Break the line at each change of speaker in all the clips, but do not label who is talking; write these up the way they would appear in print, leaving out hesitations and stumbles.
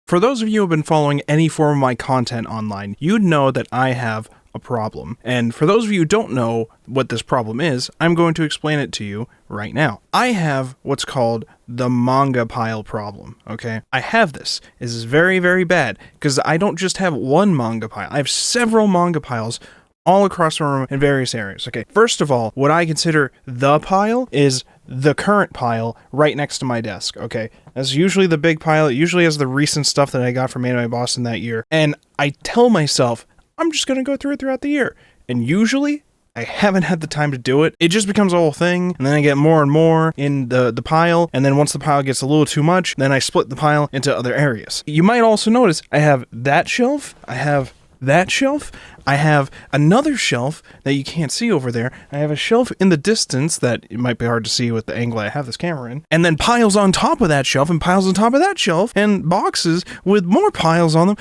For those of you who have been following any form of my content online, you'd know that I have a problem. And for those of you who don't know what this problem is, I'm going to explain it to you right now. I have what's called the manga pile problem, okay? I have this. This is very, very bad, because I don't just have one manga pile. I have several manga piles all across the room in various areas. Okay, first of all, what I consider the pile is the current pile right next to my desk, okay? That's usually the big pile. It usually has the recent stuff that I got from Anime Boston that year. And I tell myself, I'm just going to go through it throughout the year. And usually, I haven't had the time to do it. It just becomes a whole thing, and then I get more and more in the pile, and then once the pile gets a little too much, then I split the pile into other areas. You might also notice I have that shelf, I have that shelf, I have another shelf that you can't see over there, I have a shelf in the distance that it might be hard to see with the angle I have this camera in, and then piles on top of that shelf, and piles on top of that shelf, and boxes with more piles on them.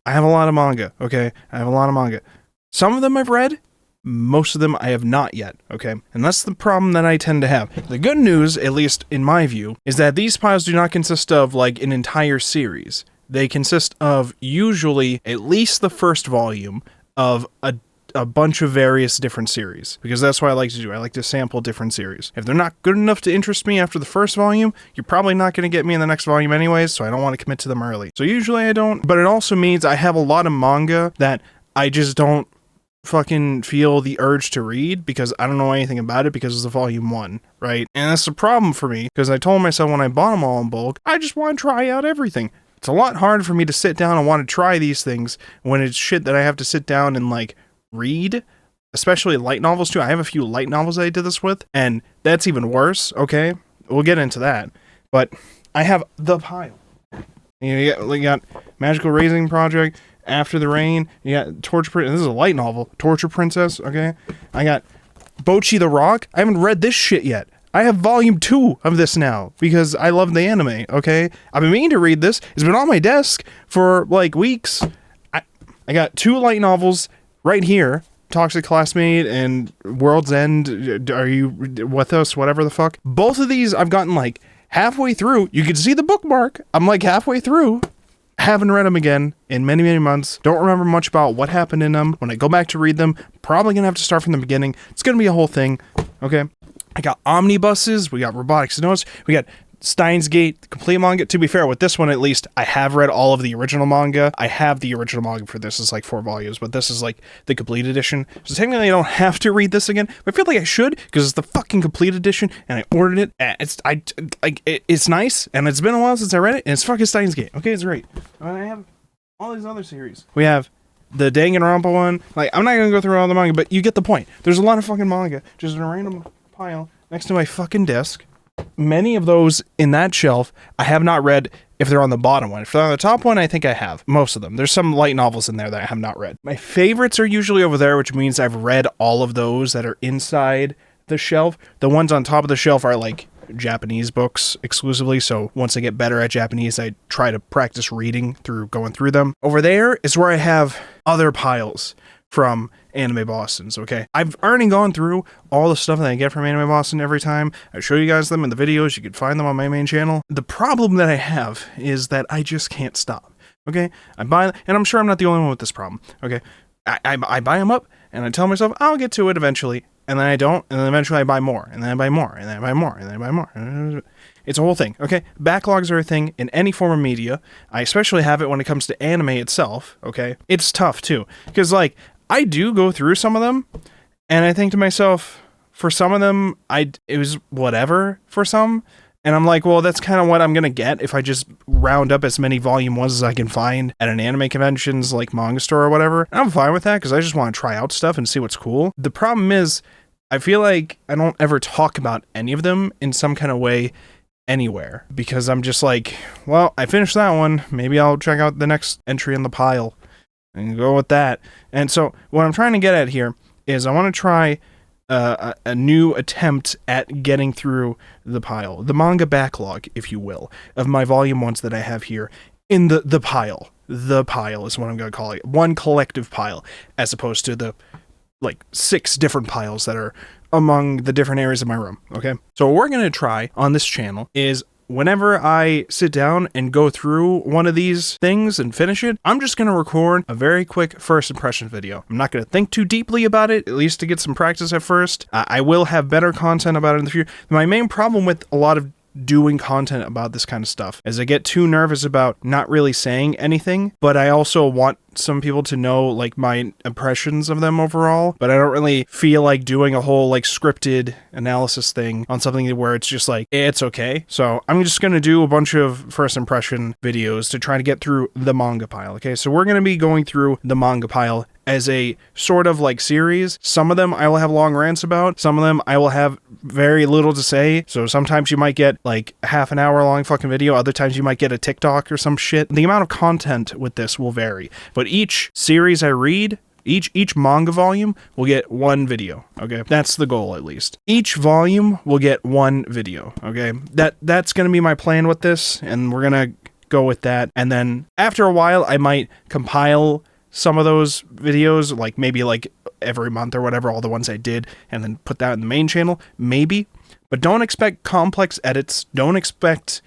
I have a lot of manga, okay? I have a lot of manga. Some of them I've read, most of them I have not yet, okay? And that's the problem that I tend to have. The good news, at least in my view, is that these piles do not consist of, like, an entire series. They consist of usually at least the first volume of a bunch of various different series, because that's what I like to do. I like to sample different series. If they're not good enough to interest me after the first volume, you're probably not going to get me in the next volume anyways, so I don't want to commit to them early. So usually I don't, but it also means I have a lot of manga that I just don't fucking feel the urge to read because I don't know anything about it because it's a volume 1, right? And that's the problem for me, because I told myself when I bought them all in bulk, I just want to try out everything. It's a lot harder for me to sit down and want to try these things when it's shit that I have to sit down and, like, read, especially light novels too. I have a few light novels that I did this with, and that's even worse, okay? We'll get into that. But I have the pile. You got Magical Raising Project, After the Rain, you got Torture Princess. This is a light novel, Torture Princess, okay? I got Bocchi the Rock. I haven't read this shit yet. I have volume 2 of this now because I love the anime, okay? I've been meaning to read this. It's been on my desk for, like, weeks. I got 2 light novels right here. Toxic Classmate and World's End. Are you with us? Whatever the fuck. Both of these I've gotten, like, halfway through. You can see the bookmark. I'm, like, halfway through. Haven't read them again in many, many months. Don't remember much about what happened in them. When I go back to read them, probably gonna have to start from the beginning. It's gonna be a whole thing, okay? I got omnibuses, we got Robotics Notes, we got Steins Gate, complete manga. To be fair, with this one at least, I have read all of the original manga. I have the original manga for this. It's like 4 volumes, but this is like the complete edition. So technically I don't have to read this again, but I feel like I should, because it's the fucking complete edition, and I ordered it. It's nice, and it's been a while since I read it, and it's fucking Steins Gate. Okay, it's great. And I have all these other series. We have the Danganronpa one. Like, I'm not gonna go through all the manga, but you get the point. There's a lot of fucking manga just in a random pile next to my fucking desk. Many of those in that shelf I have not read if they're on the bottom one. If they're on the top one, I think I have. Most of them. There's some light novels in there that I have not read. My favorites are usually over there, which means I've read all of those that are inside the shelf. The ones on top of the shelf are like Japanese books exclusively, so once I get better at Japanese, I try to practice reading through going through them. Over there is where I have other piles from Anime Boston's, okay? I've already gone through all the stuff that I get from Anime Boston every time. I show you guys them in the videos. You can find them on my main channel. The problem that I have is that I just can't stop, okay? I buy, and I'm sure I'm not the only one with this problem, okay? I buy them up, and I tell myself, I'll get to it eventually, and then I don't, and then eventually I buy more, and then I buy more, and then I buy more, and then I buy more. It's a whole thing, okay? Backlogs are a thing in any form of media. I especially have it when it comes to anime itself, okay? It's tough, too, because, like, I do go through some of them, and I think to myself, for some of them, it was whatever for some, and I'm like, well, that's kind of what I'm gonna get if I just round up as many volume 1s as I can find at an anime conventions like Manga Store or whatever. And I'm fine with that, because I just want to try out stuff and see what's cool. The problem is, I feel like I don't ever talk about any of them in some kind of way anywhere, because I'm just like, well, I finished that one, maybe I'll check out the next entry in the pile and go with that. And so what I'm trying to get at here is I want to try a new attempt at getting through the pile, the manga backlog, if you will, of my volume 1s that I have here in the pile. The pile is what I'm going to call it. One collective pile, as opposed to the, like, 6 different piles that are among the different areas of my room, okay? So what we're going to try on this channel is whenever I sit down and go through one of these things and finish it, I'm just going to record a very quick first impression video. I'm not going to think too deeply about it, at least to get some practice at first. I will have better content about it in the future. My main problem with a lot of doing content about this kind of stuff is I get too nervous about not really saying anything, but I also want some people to know like my impressions of them overall, but I don't really feel like doing a whole like scripted analysis thing on something where it's just like, it's okay. So I'm just going to do a bunch of first impression videos to try to get through the manga pile. Okay, so we're going to be going through the manga pile as a sort of like series. Some of them I will have long rants about. Some of them I will have very little to say. So sometimes you might get like half an hour long fucking video. Other times you might get a TikTok or some shit. The amount of content with this will vary. But each series I read, each manga volume will get one video, okay? That's the goal, at least. Each volume will get one video, okay? That's gonna be my plan with this, and we're gonna go with that. And then after a while, I might compile some of those videos, like maybe like every month or whatever, all the ones I did, and then put that in the main channel, maybe. But don't expect complex edits. Don't expect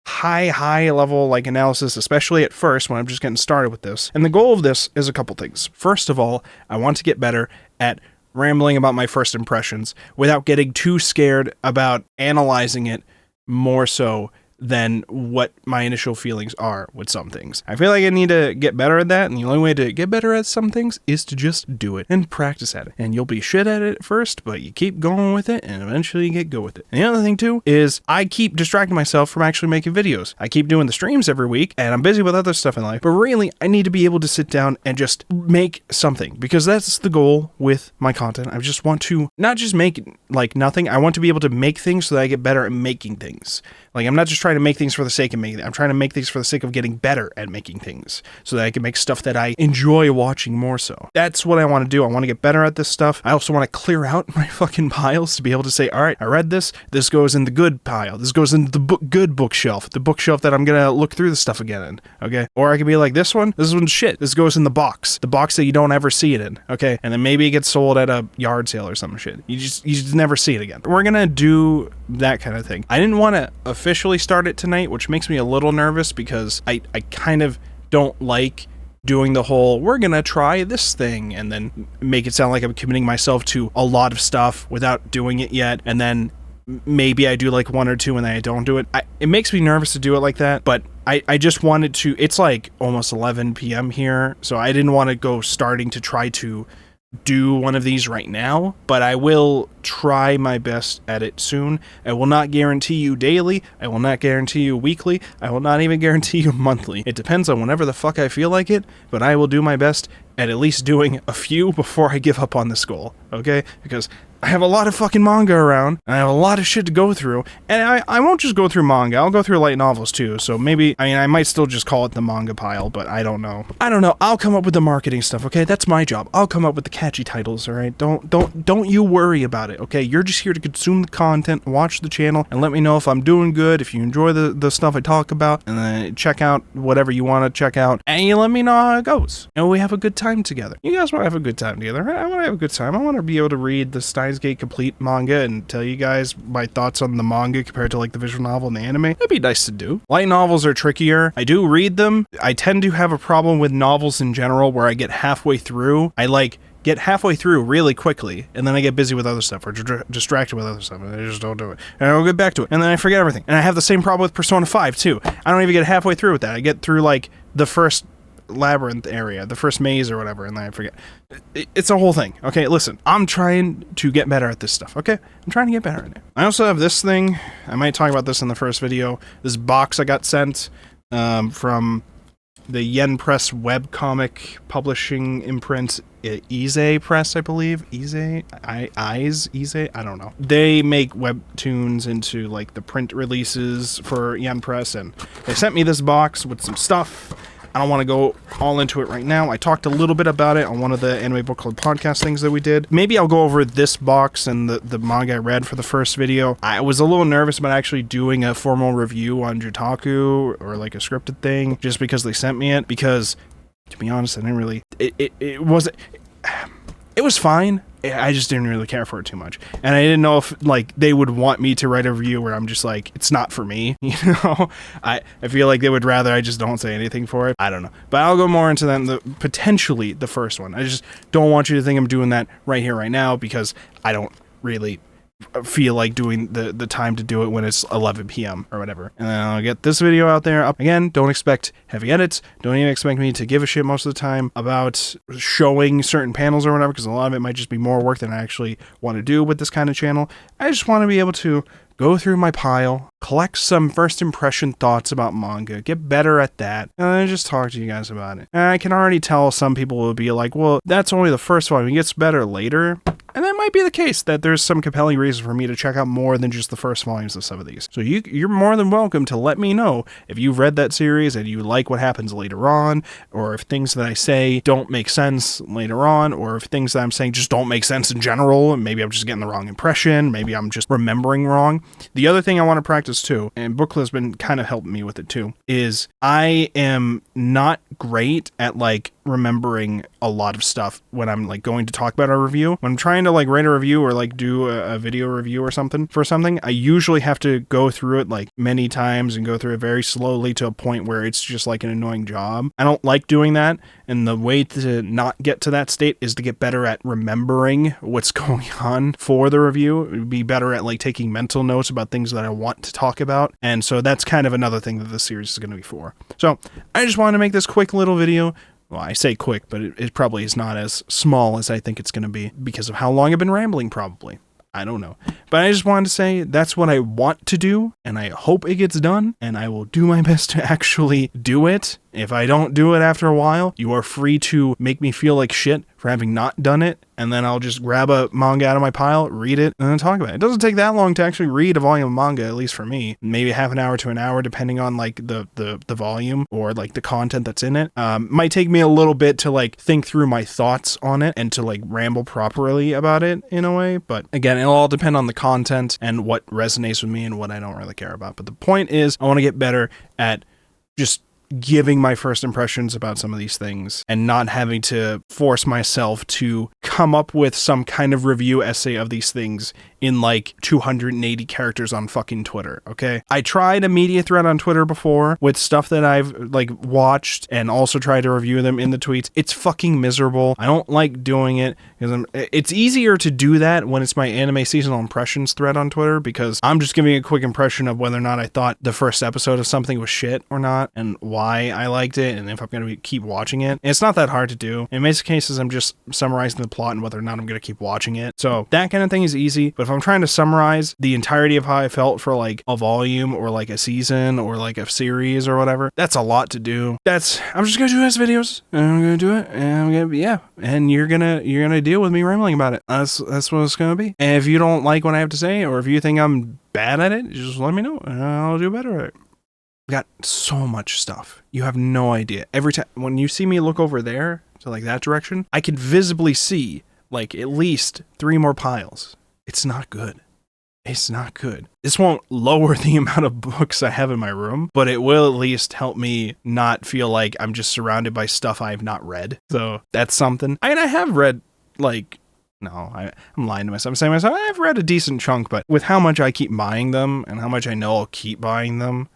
high level like analysis, especially at first when I'm just getting started with this. And the goal of this is a couple things. First of all, I want to get better at rambling about my first impressions without getting too scared about analyzing it more so than what my initial feelings are with some things. I feel like I need to get better at that, and the only way to get better at some things is to just do it and practice at it. And you'll be shit at it at first, but you keep going with it, and eventually you get good with it. And the other thing too is I keep distracting myself from actually making videos. I keep doing the streams every week, and I'm busy with other stuff in life, but really I need to be able to sit down and just make something, because that's the goal with my content. I just want to not just make like nothing, I want to be able to make things so that I get better at making things. Like, I'm not just trying to make things for the sake of making them. I'm trying to make things for the sake of getting better at making things so that I can make stuff that I enjoy watching more so. That's what I want to do. I want to get better at this stuff. I also want to clear out my fucking piles to be able to say, all right, I read this. This goes in the good pile. This goes in the good bookshelf. The bookshelf that I'm going to look through the stuff again in. Okay. Or I could be like, this one's shit. This goes in the box that you don't ever see it in. Okay. And then maybe it gets sold at a yard sale or some shit. You just never see it again. We're going to do that kind of thing. I didn't want to officially start it tonight, which makes me a little nervous because I kind of don't like doing the whole, we're gonna try this thing, and then make it sound like I'm committing myself to a lot of stuff without doing it yet, and then maybe I do like one or two and then I don't do it. It makes me nervous to do it like that, but I just wanted to, it's like almost 11 p.m. here, so I didn't want to go starting to try to do one of these right now, but I will try my best at it soon. I will not guarantee you daily. I will not guarantee you weekly. I will not even guarantee you monthly. It depends on whenever the fuck I feel like it, but I will do my best at least doing a few before I give up on this goal, okay? Because I have a lot of fucking manga around, and I have a lot of shit to go through, and I won't just go through manga, I'll go through light novels too, so maybe, I might still just call it the manga pile, but I don't know. I'll come up with the marketing stuff, okay? That's my job. I'll come up with the catchy titles, alright? Don't you worry about it, okay? You're just here to consume the content, watch the channel, and let me know if I'm doing good, if you enjoy the stuff I talk about, and then check out whatever you want to check out, and you let me know how it goes. And we have a good time together. You guys want to have a good time together, right? I want to have a good time. I want to be able to read the Steins Gate complete manga and tell you guys my thoughts on the manga compared to like the visual novel and the anime. That'd be nice to do. Light novels are trickier. I do read them. I tend to have a problem with novels in general where I get halfway through. I get halfway through really quickly, and then I get busy with other stuff or distracted with other stuff, and I just don't do it. And I'll get back to it, and then I forget everything. And I have the same problem with Persona 5 too. I don't even get halfway through with that. I get through like the first labyrinth area, the first maze or whatever, and then I forget. It's a whole thing. Okay, listen, I'm trying to get better at this stuff, okay? I'm trying to get better at it. I also have this thing. I might talk about this in the first video. This box I got sent from the Yen Press webcomic publishing imprint, Ize Press, I believe. Ize? I don't know. They make webtoons into like the print releases for Yen Press, and they sent me this box with some stuff. I don't want to go all into it right now. I talked a little bit about it on one of the Anime Book Club podcast things that we did. Maybe I'll go over this box and the manga I read for the first video. I was a little nervous about actually doing a formal review on Jutaku or like a scripted thing just because they sent me it, because to be honest, I didn't really... It was fine. I just didn't really care for it too much. And I didn't know if like they would want me to write a review where I'm just like, it's not for me, you know? I feel like they would rather I just don't say anything for it. I don't know. But I'll go more into that potentially the first one. I just don't want you to think I'm doing that right here, right now, because I don't really feel like doing the time to do it when it's 11 p.m. or whatever. And then I'll get this video out there. Again, don't expect heavy edits. Don't even expect me to give a shit most of the time about showing certain panels or whatever, because a lot of it might just be more work than I actually want to do with this kind of channel. I just want to be able to go through my pile, collect some first impression thoughts about manga, get better at that, and then just talk to you guys about it. And I can already tell some people will be like, well, that's only the first one. It gets better later. And that might be the case, that there's some compelling reason for me to check out more than just the first volumes of some of these. So you're more than welcome to let me know if you've read that series and you like what happens later on, or if things that I say don't make sense later on, or if things that I'm saying just don't make sense in general, and maybe I'm just getting the wrong impression, maybe I'm just remembering wrong. The other thing I want to practice too, and Booklet has been kind of helping me with it too, is I am not great at like remembering a lot of stuff when I'm like going to talk about a review. When I'm trying to like write a review or like do a video review or something for something, I usually have to go through it like many times and go through it very slowly to a point where it's just like an annoying job. I don't like doing that, and the way to not get to that state is to get better at remembering what's going on for the review, be better at like taking mental notes about things that I want to talk about. And so that's kind of another thing that this series is going to be for. So I just wanted to make this quick little video. Well, I say quick, but it probably is not as small as I think it's going to be because of how long I've been rambling, probably. I don't know. But I just wanted to say that's what I want to do, and I hope it gets done, and I will do my best to actually do it. If I don't do it after a while, you are free to make me feel like shit for having not done it, and then I'll just grab a manga out of my pile, read it, and then talk about it. It doesn't take that long to actually read a volume of manga, at least for me. Maybe half an hour to an hour, depending on like the volume or like the content that's in it. Might take me a little bit to like think through my thoughts on it and to like ramble properly about it in a way. But again, it'll all depend on the content and what resonates with me and what I don't really care about. But the point is, I want to get better at just giving my first impressions about some of these things and not having to force myself to come up with some kind of review essay of these things in like 280 characters on fucking Twitter, okay? I tried a media thread on Twitter before with stuff that I've like watched and also tried to review them in the tweets. It's fucking miserable. I don't like doing it because it's easier to do that when it's my anime seasonal impressions thread on Twitter, because I'm just giving a quick impression of whether or not I thought the first episode of something was shit or not and why I liked it and if I'm going to keep watching it. And it's not that hard to do. In most cases, I'm just summarizing the plot and whether or not I'm going to keep watching it. So that kind of thing is easy. But if I'm trying to summarize the entirety of how I felt for like a volume or like a season or like a series or whatever, that's a lot to do. I'm just going to do this videos and I'm going to do it and I'm going to, yeah. And you're going to deal with me rambling about it. That's what it's going to be. And if you don't like what I have to say, or if you think I'm bad at it, just let me know and I'll do better at it. Got so much stuff. You have no idea. Every time when you see me look over there to like that direction, I can visibly see like at least 3 more piles. It's not good. It's not good. This won't lower the amount of books I have in my room, but it will at least help me not feel like I'm just surrounded by stuff I've not read. So that's something. I have read like, no, I'm lying to myself. I'm saying to myself, I've read a decent chunk, but with how much I keep buying them and how much I know I'll keep buying them,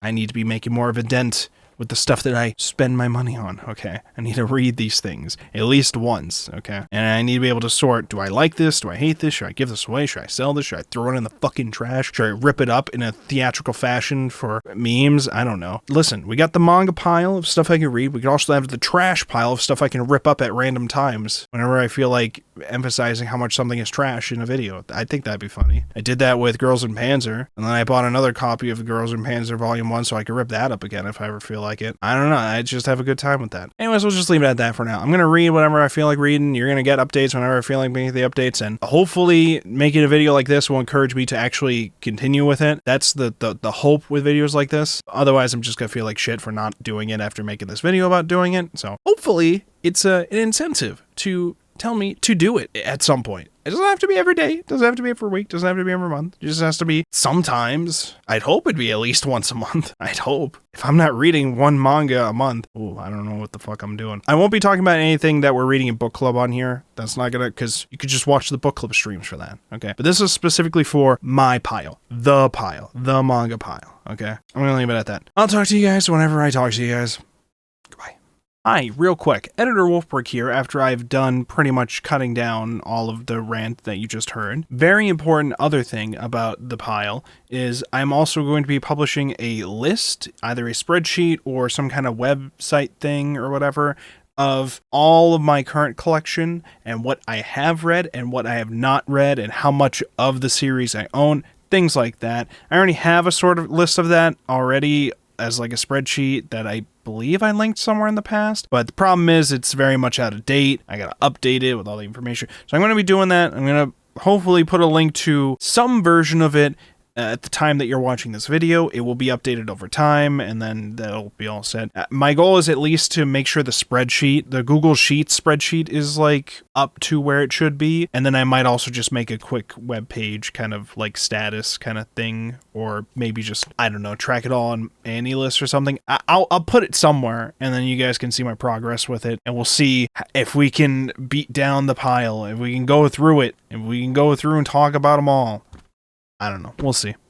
I need to be making more of a dent with the stuff that I spend my money on, okay? I need to read these things at least once, okay? And I need to be able to sort, do I like this? Do I hate this? Should I give this away? Should I sell this? Should I throw it in the fucking trash? Should I rip it up in a theatrical fashion for memes? I don't know. Listen, we got the manga pile of stuff I can read. We can also have the trash pile of stuff I can rip up at random times whenever I feel like emphasizing how much something is trash in a video. I think that'd be funny. I did that with Girls in Panzer, and then I bought another copy of Girls in Panzer Volume 1 so I could rip that up again if I ever feel like it. I don't know. I just have a good time with that. Anyways, we'll just leave it at that for now. I'm going to read whatever I feel like reading. You're going to get updates whenever I feel like making the updates, and hopefully making a video like this will encourage me to actually continue with it. That's the hope with videos like this. Otherwise, I'm just going to feel like shit for not doing it after making this video about doing it. So hopefully it's an incentive to tell me to do it at some point. It doesn't have to be every day. It doesn't have to be every week. It doesn't have to be every month. It just has to be sometimes. I'd hope it'd be at least once a month. I'd hope. If I'm not reading one manga a month, I don't know what the fuck I'm doing. I won't be talking about anything that we're reading in book club on here. That's not gonna, because you could just watch the book club streams for that, okay? But this is specifically for my pile, the manga pile, okay? I'm gonna leave it at that. I'll talk to you guys whenever I talk to you guys. Goodbye. Hi, real quick, Editor Wolfborg here after I've done pretty much cutting down all of the rant that you just heard. Very important other thing about the pile is I'm also going to be publishing a list, either a spreadsheet or some kind of website thing or whatever, of all of my current collection and what I have read and what I have not read and how much of the series I own, things like that. I already have a sort of list of that already as like a spreadsheet that I believe I linked somewhere in the past, but the problem is it's very much out of date. I gotta update it with all the information. So I'm going to be doing that. I'm going to hopefully put a link to some version of it at the time that you're watching this video. It will be updated over time, and then that'll be all set. My goal is at least to make sure the spreadsheet, the Google Sheets spreadsheet, is like up to where it should be, and then I might also just make a quick web page kind of like status kind of thing, or maybe just, I don't know, track it all on AnyList or something. I'll put it somewhere, and then you guys can see my progress with it, and we'll see if we can beat down the pile, if we can go through it, if we can go through and talk about them all. I don't know. We'll see.